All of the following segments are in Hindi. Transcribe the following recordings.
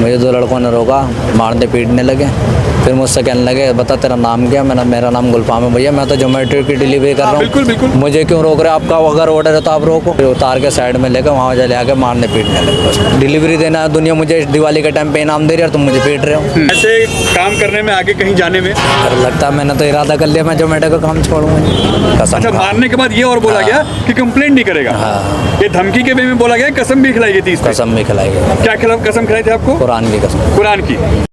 मुझे दो लड़कों ने रोका, मारने पीटने लगे। फिर मुझसे कहने लगे बता तेरा नाम क्या? मेरा नाम गुलफाम है। भैया मैं तो जोमेटो की डिलीवरी कर रहा हूँ। बिल्कुल बिल्कुल। मुझे क्यों रोक रहे? आपका अगर ऑर्डर है तो आप रोको। फिर उतार के साइड में लेकर वहाँ चले आके मारने पीटने लगे। बस डिलीवरी देना है, दुनिया मुझे दिवाली के टाइम पे इनाम दे रही है और तुम मुझे पीट रहे हो। ऐसे काम करने में, आगे कहीं जाने में अरे लगता है मैंने तो इरादा कर लिया मैं जोमेटो का काम छोड़ूंगा। कसम अच्छा, खा। मारने के बाद ये और बोला गया कि कंप्लेंट नहीं करेगा। ये धमकी के वे में बोला गया, कसम भी खिलाई गई थी। कसम भी खिलाई गई। क्या खिला कसम खिलाई थी आपको? कुरान की कसम। कुरान की।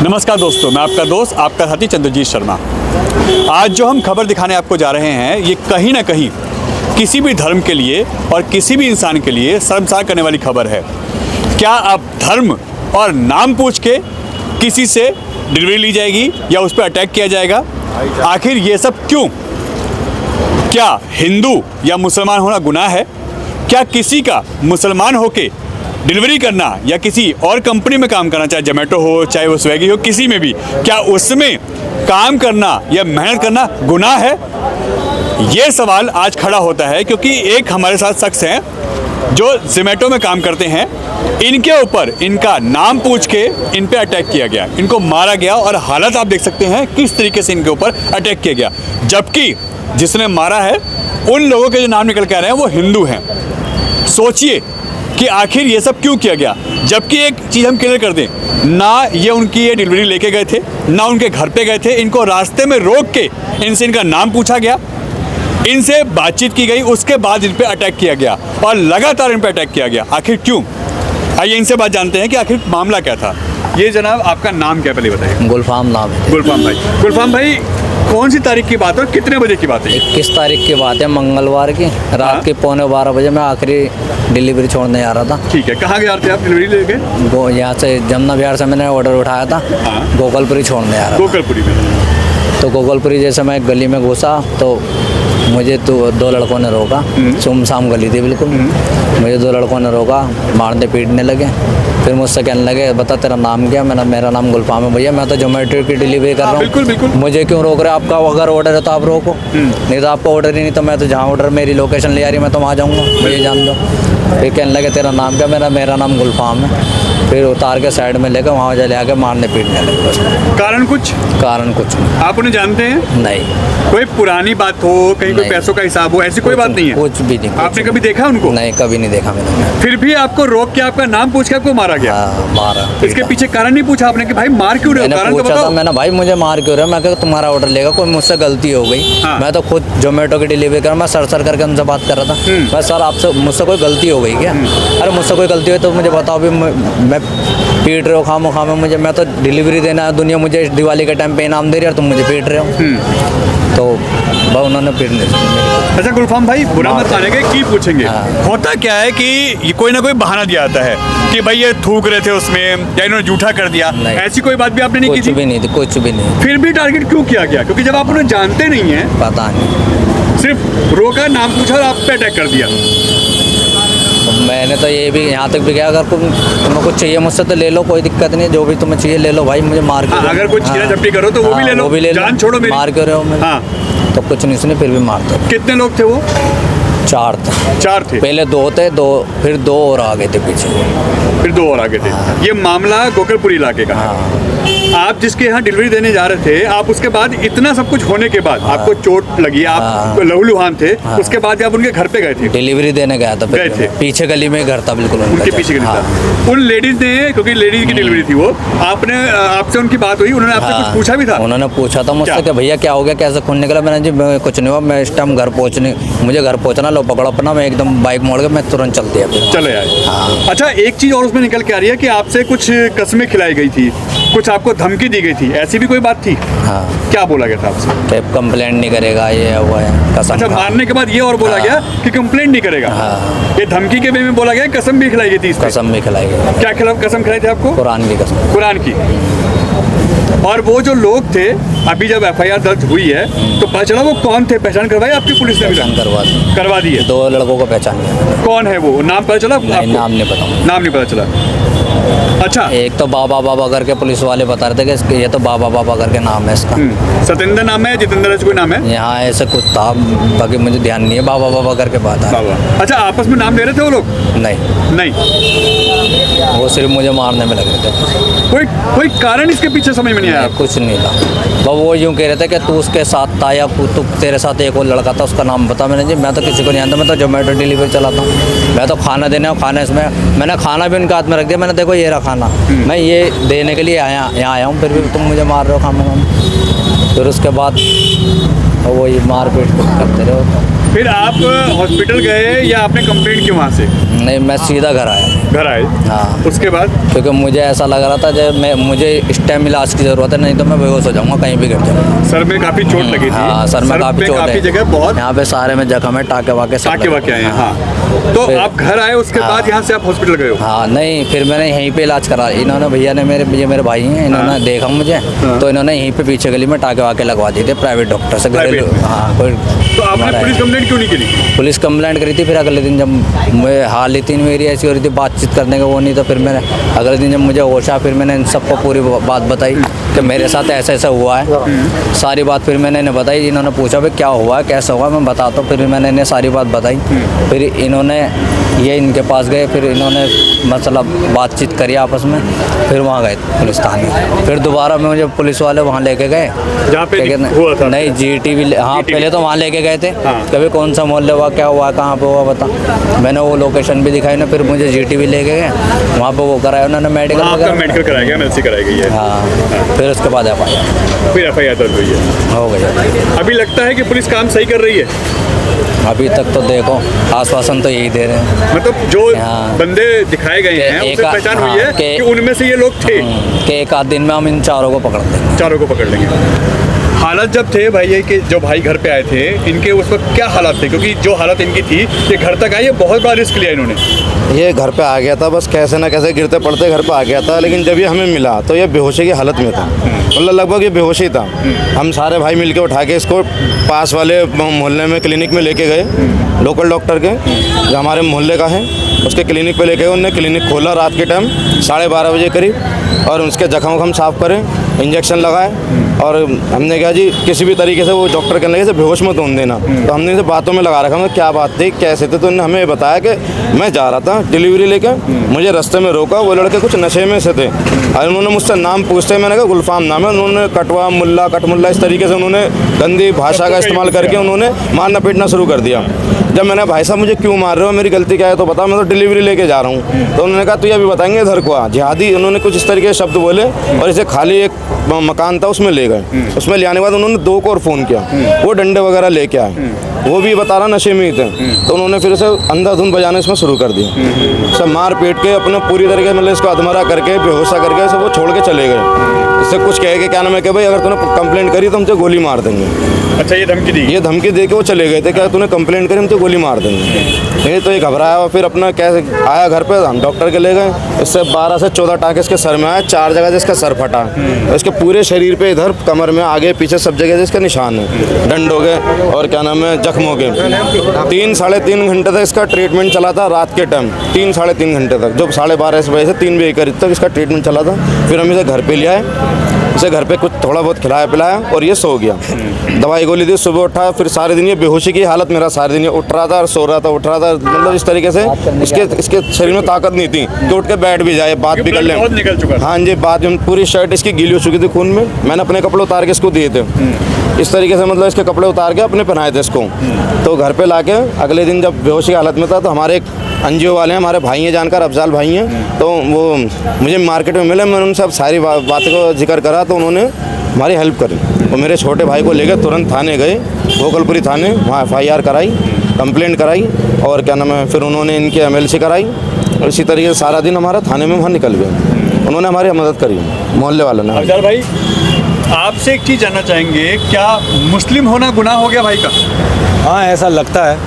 नमस्कार दोस्तों, मैं आपका दोस्त, आपका साथी चंद्रजीत शर्मा। आज जो हम खबर दिखाने आपको जा रहे हैं, ये कहीं ना कहीं किसी भी धर्म के लिए और किसी भी इंसान के लिए शर्मसार करने वाली खबर है। क्या अब धर्म और नाम पूछ के किसी से डिलीवरी ली जाएगी या उस पर अटैक किया जाएगा? आखिर ये सब क्यों? क्या हिंदू या मुसलमान होना गुनाह है? क्या किसी का मुसलमान होके डिलीवरी करना या किसी और कंपनी में काम करना, चाहे जोमेटो हो चाहे वो स्विगी हो, किसी में भी, क्या उसमें काम करना या मेहनत करना गुनाह है? ये सवाल आज खड़ा होता है क्योंकि एक हमारे साथ शख्स हैं जो जोमेटो में काम करते हैं। इनके ऊपर इनका नाम पूछ के इन पे अटैक किया गया, इनको मारा गया और हालत आप देख सकते हैं किस तरीके से इनके ऊपर अटैक किया गया। जबकि जिसने मारा है उन लोगों के जो नाम निकल के आ रहे हैं वो हिंदू हैं। सोचिए कि आखिर ये सब क्यों किया गया। जबकि एक चीज़ हम क्लियर कर दें, ना ये उनकी ये डिलीवरी लेके गए थे, ना उनके घर पे गए थे। इनको रास्ते में रोक के इनसे इनका नाम पूछा गया, इनसे बातचीत की गई, उसके बाद इन पे अटैक किया गया और लगातार इन पे अटैक किया गया। आखिर क्यों? आइए इनसे बात जानते हैं कि आखिर मामला क्या था। ये जनाब, आपका नाम क्या पहले बताइए? गुलफाम नाम है। गुलफाम भाई। गुलफाम भाई, कौन सी तारीख की बात है और कितने बजे की बात है? 21 तारीख की बात है, मंगलवार की रात के 11:15 बजे मैं आखिरी डिलीवरी छोड़ने जा रहा था। ठीक है, कहाँ गए थे आप डिलीवरी लेके? वो यहाँ से जमुना विहार से मैंने ऑर्डर उठाया था। गोकलपुरी छोड़ने जा रहा था। गोकलपुरी में। तो गोकलपुरी जैसे मैं गली में घुसा तो मुझे तो दो लड़कों ने रोका। सुमसाम गली थी बिल्कुल। मुझे दो लड़कों ने रोका, मारने पीटने लगे। फिर मुझसे कहने लगे बता तेरा नाम क्या? मेरा नाम गुलफाम है। भैया मैं तो जोमेटो की डिलीवरी कर रहा हूँ। बिल्कुल बिल्कुल। मुझे क्यों रोक रहे? आपका अगर ऑर्डर है तो आप रोको। नहीं तो आपका ऑर्डर ही नहीं तो मैं तो जहाँ ऑर्डर मेरी लोकेशन ले आ रही है मैं तो वहाँ जाऊँगा, मुझे जान दो। फिर कहने लगे तेरा नाम क्या? मेरा नाम गुलफाम है। फिर उतार के साइड में लेकर वहाँ चले आके मारने पीटने लगे। बस कारण कुछ नहीं। आप उन्हें जानते हैं? नहीं। कोई पुरानी बात हो, कहीं कोई पैसों का हिसाब हो, ऐसी कोई बात नहीं है? कुछ भी नहीं। आपने कभी देखा उनको? नहीं, कभी नहीं देखा मैंने। फिर भी आपको रोक के आपका नाम पूछ के आपको मारा गया? मारा। इसके पीछे कारण नहीं पूछा आपने कि भाई मार क्यों रहे हो? कारण तो बताओ। मैंने भाई मुझे मार क्यों रहे हो? मैं कहा तुम्हारा ऑर्डर लेगा, कोई मुझसे गलती हो गई। मैं तो खुद जोमेटो की डिलीवरी कर, मैं सर करके उनसे बात कर रहा था। मैं सर आपसे मुझसे कोई गलती हो गई क्या? अरे मुझसे कोई गलती हुई तो मुझे बताओ। भी मैं पीट रहे हो खामो मुझे? मैं तो डिलीवरी देना है, दुनिया मुझे दिवाली के टाइम पे इनाम दे रही है और तुम मुझे पीट रहे हो। तो भाई उन्होंने पीटने। अच्छा गुलफाम भाई, बुरा मत मानेंगे की पूछेंगे। होता क्या है कि कोई ना कोई बहाना दिया जाता है कि भाई ये थूक रहे थे उसमें या इन्होंने जूठा कर दिया। ऐसी कोई बात भी आपने नहीं की थी? कुछ भी नहीं थी, कुछ भी नहीं। फिर भी टारगेट क्यों किया गया? क्योंकि जब आप उन्हें जानते नहीं है, पता नहीं, सिर्फ रोका, नाम पूछा और आप पे अटैक कर दिया। मैंने तो ये भी यहाँ तक भी गया, अगर तुम्हें कुछ चाहिए मुझसे तो ले लो, कोई दिक्कत नहीं है, जो भी तुम्हें चाहिए ले लो भाई, मुझे मार के अगर कुछ छीना झपटी करो तो वो भी ले लो, जान छोड़ो मेरी। मार क्यों रहे हो? तो कुछ नहीं सुने, फिर भी मारते। कितने लोग थे वो? 4 थे। 4 थे? पहले 2 थे, फिर 2 और आगे थे पीछे, फिर 2 और आगे थे। ये मामला गोकलपुरी इलाके का है। आप जिसके यहाँ डिलीवरी देने जा रहे थे, आप उसके बाद इतना सब कुछ होने के बाद आपको चोट लगी, आप लहूलुहान थे, उसके बाद आप उनके घर पे गए थे? डिलीवरी देने गया था, गए थे। पीछे गली में घर था बिल्कुल, उनके पीछे गली था। उन लेडीज ने, क्योंकि लेडीज की डिलीवरी थी वो, आपसे उनकी बात हुई, उन्होंने आपसे कुछ पूछा भी था? उन्होंने पूछा था मुझसे कि भैया क्या हो गया, कैसे खून निकला? मैंने जी कुछ नहीं हुआ, मैं इस टाइम मुझे घर पहुँचना, लो पकड़ो अपना। मैं एकदम बाइक मोड़ के मैं तुरंत चल दिया, चले आए। अच्छा, एक चीज और उसमें निकल के आ रही है कि आपसे कुछ कस्में खिलाई गई थी, कुछ आपको धमकी दी गई थी, ऐसी भी कोई बात थी? हाँ, क्या बोला गया था आपसे? कि कंप्लेंट नहीं करेगा, ये है, वो है, कसम अच्छा, खा। मारने के बाद ये और बोला गया कि कंप्लेंट नहीं करेगा। हाँ। ये धमकी के वे में बोला गया, कसम भी खिलाई गई थी इस पे? कसम भी खिलाई गई, क्या खिला कसम खिलाई थी आपको? कुरान की कसम। कुरान की। और वो जो लोग थे, अभी जब एफआईआर दर्ज हुई है तो पता चला वो कौन थे? पहचान करवाई आपकी पुलिस ने? पहचान करवा दी है। 2 लड़कों को पहचान लिया। कौन है वो? नाम पता चला नहीं, आपको? नाम नहीं पता। नाम नहीं पता चला। अच्छा, एक तो बाबा बाबा करके पुलिस वाले बता रहे थे कि ये तो बाबा बाबा करके नाम है इसका। सतेंद्र नाम है, जितेंद्र ऐसे कोई नाम है? यहाँ ऐसे कुछ था, बाकी मुझे ध्यान नहीं है, बाबा बाबा करके बात है। बाबा। अच्छा, आपस में नाम ले रहे थे वो लोग? नहीं, नहीं, वो सिर्फ मुझे मारने में लग रहे थे। कोई कारण इसके पीछे समझ में नहीं आया? कुछ नहीं था, बस वो यूँ कह रहे थे कि तू उसके साथ था या तू तेरे साथ एक और लड़का था, उसका नाम बता। मैंने जी मैं तो किसी को नहीं जानता, मैं तो जोमेटो डिलीवरी चलाता हूँ, मैं तो खाना देने और खाने इसमें मैंने खाना भी उनके हाथ में रख दिया। मैंने देखो ये रहा खाना, मैं ये देने के लिए यहाँ आया हूँ, फिर भी तुम मुझे मार रहे हो खाना। फिर उसके बाद वो ये मारपीट करते रहे हो। फिर आप हॉस्पिटल गए या आपने कंप्लेंट की वहाँ से? नहीं, मैं सीधा घर आया। घर आए? हाँ। उसके बाद? क्योंकि मुझे ऐसा लग रहा था जब मुझे इस टाइम इलाज की ज़रूरत है, नहीं तो मैं बेहोश हो जाऊँगा, कहीं भी गिर जाऊँगा। सर में काफ़ी चोट लगी थी? हाँ, सर में काफ़ी चोट है, जगह बहुत, यहाँ पे सारे में जख्म है, टाके वाके आए हैं। हाँ, तो आप घर आए, उसके बाद यहाँ से आप हॉस्पिटल गए हो? हाँ, नहीं, फिर मैंने यहीं पे इलाज करा। इन्होंने भैया ने मेरे भाई हैं, इन्होंने देखा मुझे, तो इन्होंने यहीं पे पीछे गली में टाके वाके लगवा दिए थे प्राइवेट डॉक्टर से। हाँ, कोई। तो आपने पुलिस कंप्लेंट क्यों नहीं करी? पुलिस कंप्लेंट करी थी, फिर अगले दिन जब मैं हालत मेरी ऐसी हो रही थी, बातचीत करने का वो नहीं, तो फिर मैंने अगले दिन जब मुझे होश आया, फिर मैंने इन सबको पूरी बात बताई कि मेरे साथ ऐसा ऐसा हुआ है। सारी बात फिर मैंने इन्हें बताई। इन्होंने पूछा भाई क्या हुआ है, कैसा हुआ, मैं बताता हूँ। फिर मैंने इन्हें सारी बात बताई। फिर इन्होंने ये इनके पास गए, फिर इन्होंने मतलब बातचीत करी आपस में, फिर वहाँ गए पुलिस थाने। फिर दोबारा में मुझे पुलिस वाले वहाँ लेके गए, जहाँ पे हुआ था? नहीं, GTV। हाँ, पहले तो वहाँ लेके गए थे। हाँ। कभी कौन सा मोहल्ले हुआ, क्या हुआ, कहाँ पे हुआ बता। मैंने वो लोकेशन भी दिखाई ना, फिर मुझे GTV लेके गए, वहाँ पे वो कराया उन्होंने मेडिकल वगैरह। मेडिकल कराया गया, एमएलसी कराई गई है। हाँ, फिर उसके बाद एफआईआर दर्ज हुई है, हो गया। अभी लगता है कि पुलिस काम सही कर रही है? अभी तक तो देखो आश्वासन तो यही दे रहे हैं, मतलब जो हाँ। बंदे दिखाए गए हैं उससे पहचान हुई है कि उनमें से ये लोग थे कि एक आध दिन में हम इन चारों को पकड़ देंगे। चारों को पकड़ लेंगे। हालत जब थे भाई ये कि जो भाई घर पे आए थे, इनके उस वक्त क्या हालात थे? क्योंकि जो हालत इनकी थी कि घर तक आई, ये बहुत बड़ा रिस्क लिया इन्होंने। ये घर पे आ गया था, बस कैसे ना कैसे गिरते पड़ते घर पे आ गया था, लेकिन जब ये हमें मिला तो ये बेहोशी की हालत में था, मतलब लगभग ये बेहोशी था। हम सारे भाई मिलके उठा के इसको पास वाले मोहल्ले में क्लिनिक में लेके गए, लोकल डॉक्टर के जो हमारे मोहल्ले का है उसके क्लिनिक पे लेके गए। उन्होंने क्लिनिक खोला रात के टाइम 12:30 बजे करीब, और उसके जख्म वखम साफ करे, इंजेक्शन लगाए, और हमने कहा जी किसी भी तरीके से वो डॉक्टर कहने लगे से बेहोश मत होने देना। तो हमने इसे बातों में लगा रखा, मतलब क्या बात थी, कैसे थे। तो उन्होंने हमें बताया कि मैं जा रहा था डिलीवरी लेकर, मुझे रास्ते में रोका, वो लड़के कुछ नशे में से थे, और उन्होंने मुझसे नाम पूछते, मैंने कहा गुलफाम नाम है। उन्होंने कटवा मुल्ला कटमुल्ला इस तरीके से उन्होंने गंदी भाषा का इस्तेमाल करके उन्होंने मारना पीटना शुरू कर दिया। जब मैंने भाई साहब मुझे क्यों मार रहे हो, मेरी गलती क्या है तो बताओ, मैं तो डिलीवरी लेके जा रहा हूँ। तो उन्होंने कहा तू ये अभी बताएंगे इधर को आ, जिहादी। उन्होंने कुछ इस तरीके के शब्द बोले, और इसे खाली एक मकान था उसमें ले गए। उसमें ले आने के बाद उन्होंने 2 को और फ़ोन किया, वो डंडे वगैरह लेके आए, वो भी बता रहा नशे में ही थे। तो उन्होंने फिर इसे अंधाधुंध बजाने इसमें शुरू कर दिया, सब मार पीट के अपने पूरी तरीके मतलब इसको अधमरा करके बेहोशा करके इसे वो छोड़ के चले गए। इससे कुछ कहे कि क्या नाम है कि भाई अगर तूने कंप्लेंट करी तो हम तुझे गोली मार देंगे। अच्छा, ये धमकी दी? ये धमकी दे के वो चले गए थे, क्या तूने कंप्लेंट करी हम तुझे गोली मार देंगे। नहीं तो ये घबराया और फिर अपना कैसे आया घर पे, हम डॉक्टर के ले गए। इससे 12 से 14 टाँके इसके सर में आए, 4 जगह से इसका सर फटा, इसके पूरे शरीर पे इधर कमर में आगे पीछे सब जगह से इसके निशान है, डंडों के और क्या नाम है जख्मों के। 3 साढ़े 3 घंटे तक इसका ट्रीटमेंट चला था रात के टाइम, 3 साढ़े 3 घंटे तक, जो 12:30 बजे से 3 बजे करीब तक इसका ट्रीटमेंट चला था। फिर हम इसे घर पे ले आए, इसे घर पे कुछ थोड़ा बहुत खिलाया पिलाया और ये सो गया। दवाई गोली दी, सुबह उठा, फिर सारे दिन ये बेहोशी की हालत मेरा सारे दिन ये उठ रहा था और सो रहा था, उठ रहा था, मतलब इस तरीके से इसके शरीर में ताकत नहीं थी कि उठ के बैठ भी जाए, बात भी कर ले। निकल चुका। हाँ जी, बात पूरी शर्ट इसकी गीली हो चुकी थी खून में। मैंने अपने कपड़े उतार के इसको दिए थे, इस तरीके से मतलब इसके कपड़े उतार के अपने पहनाए थे इसको। तो घर पे लाके अगले दिन जब बेहोशी की हालत में था, तो हमारे एक NGO वाले हैं, हमारे भाई हैं जानकर, अफजाल भाई हैं, तो वो मुझे मार्केट में मिले, मैंने उनसे सारी बातों को जिक्र करा, तो उन्होंने हमारी हेल्प करी। वो मेरे छोटे भाई को लेकर तुरंत थाने गए, गोकलपुरी थाने, वहाँ FIR कराई, कंप्लेंट कराई, और क्या नाम है फिर उन्होंने इनकी MLC कराई, और इसी तरीके से सारा दिन हमारा थाने में वहाँ निकल गया। उन्होंने हमारी मदद करी, मोहल्ले वालों ने। अफजल भाई, आपसे एक चीज़ जानना चाहेंगे, क्या मुस्लिम होना गुनाह हो गया भाई का? हाँ, ऐसा लगता है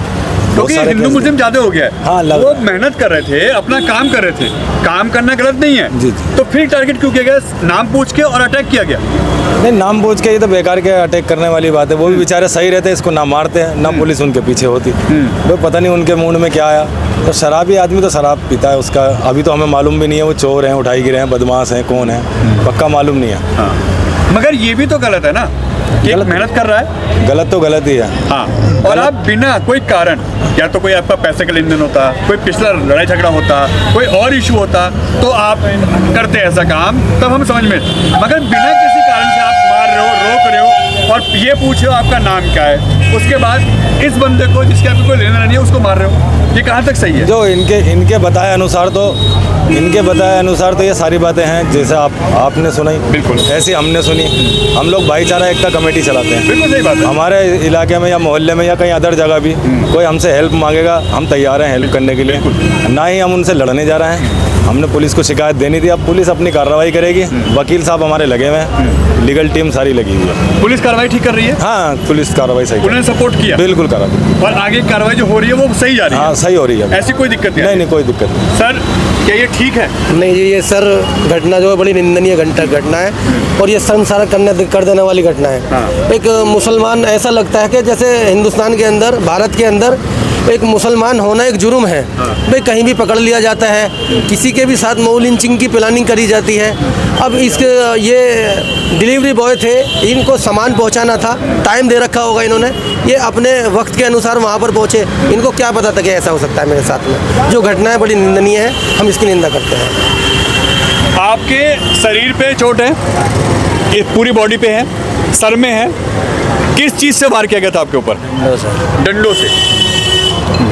क्योंकि हिंदू मुस्लिम ज़्यादा हो गया है। हाँ, वो मेहनत कर रहे थे, अपना काम कर रहे थे, काम करना गलत नहीं है। जी, जी। तो फिर टारगेट क्यों किया गया, नाम पूछ के और अटैक किया गया? नहीं, नाम पूछ के ये तो बेकार के अटैक करने वाली बात है। वो भी बेचारे सही रहते, इसको ना मारते हैं, ना पुलिस उनके पीछे होती। वो पता नहीं उनके मूड में क्या आया। तो शराबी आदमी तो शराब पीता है, उसका अभी तो हमें मालूम भी नहीं है वो चोर हैं, उठाई गिरे हैं, बदमाश हैं, कौन है, पक्का मालूम नहीं है। हाँ। मगर ये भी तो गलत है ना, कि मेहनत कर रहा है। गलत तो गलत ही है। हाँ, और आप बिना कोई कारण, या तो कोई आपका पैसे का लेन देन होता, कोई पिछला लड़ाई झगड़ा होता, कोई और इशू होता, तो आप करते ऐसा काम, तब हम समझ में। मगर बिना किसी कारण से आप मार रहे हो, रोक रहे हो, और ये पूछ रहे हो आपका नाम क्या है, उसके बाद इस बंदे को जिसके आपको कोई लेना नहीं है उसको मार रहे हो, ये कहाँ तक सही है? जो इनके बताए अनुसार तो ये सारी बातें हैं जैसे आपने सुनाई, बिल्कुल ऐसी हमने सुनी। हम लोग भाईचारा एकता कमेटी चलाते हैं। बिल्कुल सही बात है। हमारे इलाके में या मोहल्ले में या कहीं अदर जगह भी कोई हमसे हेल्प मांगेगा, हम तैयार हैं हेल्प करने के लिए। ना ही हम उनसे लड़ने जा रहे हैं। हमने पुलिस को शिकायत देनी थी, अब पुलिस अपनी कार्रवाई करेगी। वकील साहब हमारे लगे हुए हैं, लीगल टीम सारी लगी हुई है। पुलिस कार्रवाई ठीक कर रही है? हाँ, पुलिस कार्रवाई सही, उन्होंने सपोर्ट किया, बिल्कुल करा। और आगे कार्रवाई जो हो रही है वो सही जा रही है? हाँ, सही हो रही है, ऐसी कोई दिक्कत नहीं, कोई दिक्कत नहीं। सर, क्या ये ठीक है? नहीं जी, ये सर घटना जो है बड़ी निंदनीय घटना है, और ये शर्मसार कर देने वाली घटना है। हाँ। एक मुसलमान, ऐसा लगता है कि जैसे हिंदुस्तान के अंदर, भारत के अंदर एक मुसलमान होना एक जुर्म है। भाई कहीं भी पकड़ लिया जाता है, किसी के भी साथ मऊ लिंचिंग की प्लानिंग करी जाती है। अब इसके ये डिलीवरी बॉय थे, इनको सामान पहुंचाना था, टाइम दे रखा होगा इन्होंने, ये अपने वक्त के अनुसार वहां पर पहुंचे। इनको क्या पता था कि ऐसा हो सकता है मेरे साथ में। जो घटना है बड़ी निंदनीय है, हम इसकी निंदा करते हैं। आपके शरीर पे चोट है, ये पूरी बॉडी पे है, सर में है, किस चीज़ से वार किया गया था आपके ऊपर? डंडों से।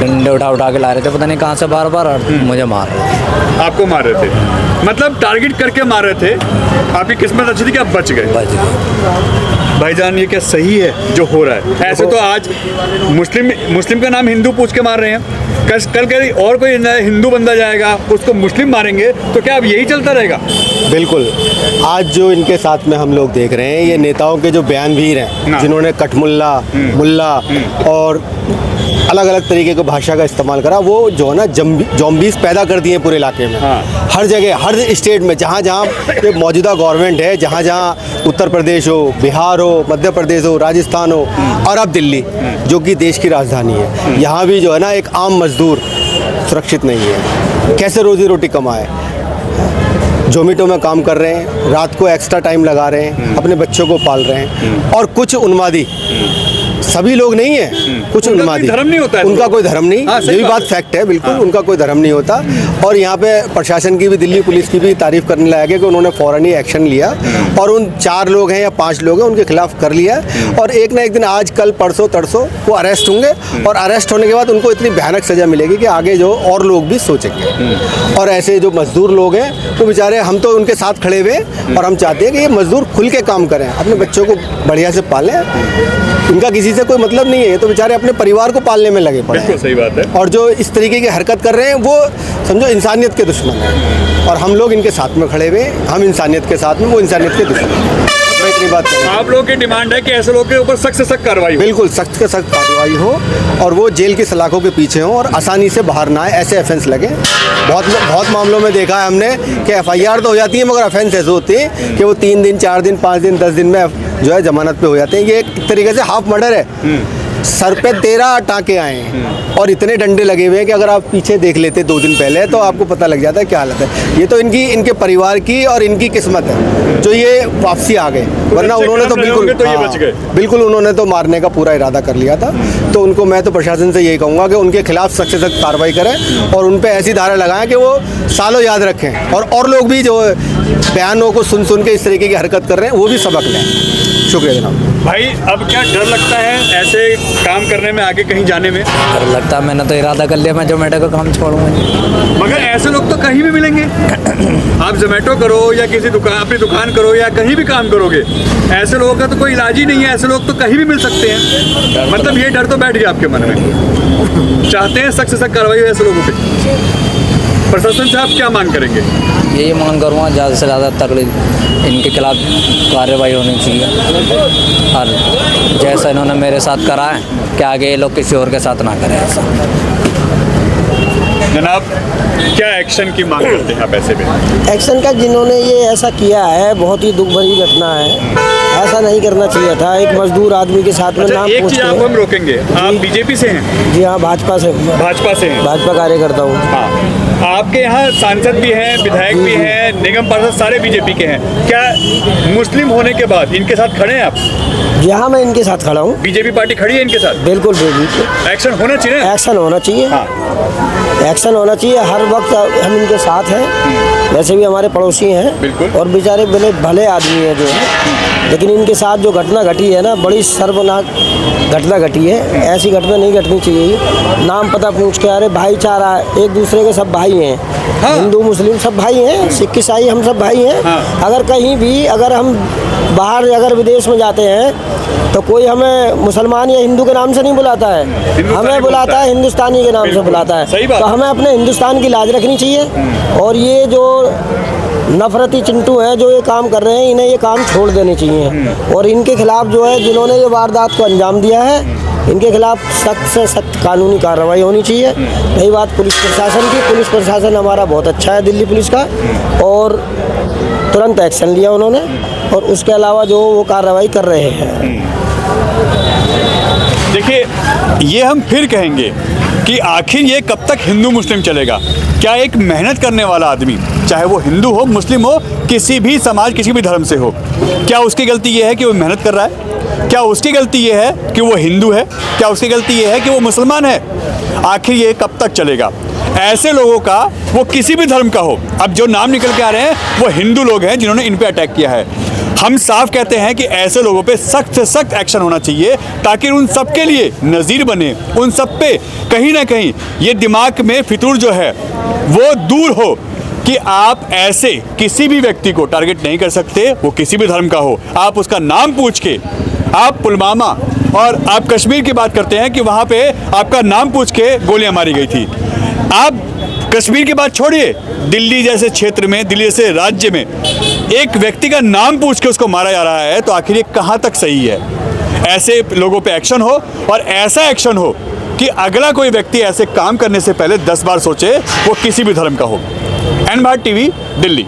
डंडे उठा के ला रहे थे, पता नहीं कहाँ से, बार बार मुझे मार रहे थे। आपको मार रहे थे, मतलब टारगेट करके मार रहे थे। आपकी किस्मत अच्छी थी कि आप बच गए। भाईजान, ये क्या सही है जो हो रहा है? ऐसे तो आज मुस्लिम का नाम हिंदू पूछ के मार रहे हैं, कल कहीं और कोई हिंदू बंदा जाएगा उसको मुस्लिम मारेंगे, तो क्या अब यही चलता रहेगा? बिल्कुल। आज जो इनके साथ में हम लोग देख रहे हैं, ये नेताओं के जो बयानवीर हैं, जिन्होंने कठमुल्ला, मुल्ला और अलग अलग तरीके की भाषा का इस्तेमाल करा, वो जो है ना जॉम्बीज पैदा कर दिए पूरे इलाके में। हाँ। हर जगह, हर स्टेट में, जहाँ जहाँ ये मौजूदा गवर्नमेंट है, जहाँ जहाँ उत्तर प्रदेश हो, बिहार हो, मध्य प्रदेश हो, राजस्थान हो, और अब दिल्ली जो कि देश की राजधानी है, यहाँ भी जो है ना एक आम मजदूर सुरक्षित नहीं है। कैसे रोजी रोटी कमाए? जोमेटो में काम कर रहे हैं, रात को एक्स्ट्रा टाइम लगा रहे हैं, अपने बच्चों को पाल रहे हैं। और कुछ उन्मादी, सभी लोग नहीं है, कुछ उनका उन्मादी, कोई धर्म नहीं होता है, उनका कोई धर्म नहीं, हाँ, ये भी बात फैक्ट है, बिल्कुल। उनका कोई धर्म नहीं होता। और यहाँ पे प्रशासन की भी, दिल्ली पुलिस की भी तारीफ करने लायक है कि उन्होंने फौरन ही एक्शन लिया, और उन 4 लोग हैं या 5 लोग हैं उनके खिलाफ कर लिया। और एक ना एक दिन, आज कल परसों तरसों वो अरेस्ट होंगे, और अरेस्ट होने के बाद उनको इतनी भयानक सजा मिलेगी कि आगे जो और लोग भी सोचेंगे। और ऐसे जो मजदूर लोग हैं वो बेचारे, हम तो उनके साथ खड़े हुए, और हम चाहते हैं कि ये मजदूर खुल के काम करें, अपने बच्चों को बढ़िया से पालें। इनका किसी से कोई मतलब नहीं है, ये तो बेचारे अपने परिवार को पालने में लगे पड़े हैं। सही बात है। और जो इस तरीके की हरकत कर रहे हैं वो समझो इंसानियत के दुश्मन हैं, और हम लोग इनके साथ में खड़े हुए, हम इंसानियत के साथ में, वो इंसानियत के दुश्मन हैं। मैं इतनी बात करूँ, आप लोगों की डिमांड है कि ऐसे लोगों के ऊपर सख्त से सख्त कार्रवाई हो। बिल्कुल सख्त से सख्त कार्रवाई हो, और वो जेल की सलाखों के पीछे हों, और आसानी से बाहर ना आए, ऐसे ऑफेंस लगे। बहुत मामलों में देखा है हमने कि FIR तो हो जाती है, मगर ऑफेंस ऐसे होते हैं कि वो 3 दिन, 4 दिन, 5 दिन, 10 दिन में जो है जमानत पे हो जाते हैं। ये एक तरीके से हाफ मर्डर है। सर पे 13 टाँके आए हैं, और इतने डंडे लगे हुए हैं कि अगर आप पीछे देख लेते 2 दिन पहले, तो आपको पता लग जाता है क्या हालत है। ये तो इनके परिवार की और इनकी किस्मत है जो ये वापसी आ गए, वरना उन्होंने तो बिल्कुल, तो ये बच गए। बिल्कुल उन्होंने तो मारने का पूरा इरादा कर लिया था। तो उनको, मैं तो प्रशासन से यही कहूँगा कि उनके खिलाफ सख्त से सख्त कार्रवाई करें, और उन पर ऐसी धारा लगाएं कि वो सालों याद रखें, और लोग भी जो बयानों को सुन के इस तरीके की हरकत कर रहे हैं वो भी सबक लें। शुक्रिया जनाब। भाई, अब क्या डर लगता है ऐसे काम करने में, आगे कहीं जाने में? डर लगता है, मैंने तो इरादा कर लिया मैं जोमेटो का काम छोड़ूंगा नहीं। मगर ऐसे लोग तो कहीं भी मिलेंगे। आप जोमेटो करो या किसी दुकान, अपनी दुकान करो, या कहीं भी काम करोगे, ऐसे लोगों का तो कोई इलाज ही नहीं है। ऐसे लोग तो कहीं भी मिल सकते हैं। मतलब ये डर तो बैठ गया आपके मन में। चाहते हैं सख्त से सख्त कार्रवाई हो ऐसे लोगों पे? प्रशासन से आप क्या मांग करेंगे? यही मांग करूँगा ज़्यादा से ज़्यादा तगड़ी इनके खिलाफ कार्रवाई होनी चाहिए, और जैसा इन्होंने मेरे साथ करा है कि आगे ये लोग किसी और के साथ ना करें ऐसा। जनाब, क्या एक्शन की मांग करते हैं आप ऐसे में? एक्शन का जिन्होंने ये ऐसा किया है बहुत ही दुख भरी घटना है, ऐसा नहीं करना चाहिए था। एक मजदूर आदमी के साथ में अच्छा, नाम एक पूछ चीज आपको हम रोकेंगे, आप बीजेपी से हैं? जी हाँ, भाजपा से, भाजपा से हैं? भाजपा कार्यकर्ता हूँ। हाँ, आपके यहाँ सांसद भी हैं, विधायक भी हैं, निगम पार्षद सारे बीजेपी के हैं। क्या मुस्लिम होने के बाद इनके साथ खड़े हैं आप? यहाँ मैं इनके साथ खड़ा हूँ। बीजेपी पार्टी खड़ी है इनके साथ? बिल्कुल बिल्कुल, एक्शन होना चाहिए ना? एक्शन होना चाहिए। हाँ। एक्शन होना चाहिए, हर वक्त हम इनके साथ हैं। वैसे भी हमारे पड़ोसी हैं बिल्कुल। और बेचारे भले आदमी हैं जो है, लेकिन इनके साथ जो घटना घटी है ना, बड़ी शर्मनाक घटना घटी है। ऐसी घटना नहीं घटनी चाहिए। नाम पता पूछ के, अरे भाईचारा, एक दूसरे के सब भाई हैं। हाँ। हिंदू मुस्लिम सब भाई हैं, सिख ईसाई हम सब भाई हैं। हाँ। अगर कहीं भी अगर हम बाहर अगर विदेश में जाते हैं तो कोई हमें मुसलमान या हिंदू के नाम से नहीं बुलाता है, हमें बुलाता है हिंदुस्तानी के नाम से बुलाता है। सही बात। तो हमें अपने हिंदुस्तान की लाज रखनी चाहिए। और ये जो नफरती चिंटू हैं जो ये काम कर रहे हैं, इन्हें ये काम छोड़ देने चाहिए। और इनके खिलाफ जो है, जिन्होंने ये वारदात को अंजाम दिया है, इनके खिलाफ सख्त से सख्त कानूनी कार्रवाई होनी चाहिए। रही बात पुलिस प्रशासन की, पुलिस प्रशासन हमारा बहुत अच्छा है, दिल्ली पुलिस का, और तुरंत एक्शन लिया उन्होंने, और उसके अलावा जो वो कार्रवाई कर रहे हैं। देखिए, ये हम फिर कहेंगे कि आखिर ये कब तक हिंदू मुस्लिम चलेगा? क्या एक मेहनत करने वाला आदमी, चाहे वो हिंदू हो, मुस्लिम हो, किसी भी समाज, किसी भी धर्म से हो, क्या उसकी गलती ये है कि वो मेहनत कर रहा है? क्या उसकी गलती ये है कि वो हिंदू है? क्या उसकी गलती ये है कि वो मुसलमान है? आखिर ये कब तक चलेगा? ऐसे लोगों का, वो किसी भी धर्म का हो, अब जो नाम निकल के आ रहे हैं वो हिंदू लोग हैं जिन्होंने इन पे अटैक किया है। हम साफ कहते हैं कि ऐसे लोगों पे सख्त से सख्त एक्शन होना चाहिए, ताकि उन सब के लिए नज़ीर बने, उन सब पे कहीं ना कहीं ये दिमाग में फितूर जो है वो दूर हो कि आप ऐसे किसी भी व्यक्ति को टारगेट नहीं कर सकते, वो किसी भी धर्म का हो। आप उसका नाम पूछ के, आप पुलवामा और आप कश्मीर की बात करते हैं कि वहाँ पे आपका नाम पूछ के गोलियां मारी गई थी। आप कश्मीर की बात छोड़िए, दिल्ली जैसे क्षेत्र में, दिल्ली जैसे राज्य में एक व्यक्ति का नाम पूछ के उसको मारा जा रहा है, तो आखिर ये कहाँ तक सही है? ऐसे लोगों पे एक्शन हो, और ऐसा एक्शन हो कि अगला कोई व्यक्ति ऐसे काम करने से पहले 10 बार सोचे, वो किसी भी धर्म का हो। एन भारत टीवी, दिल्ली।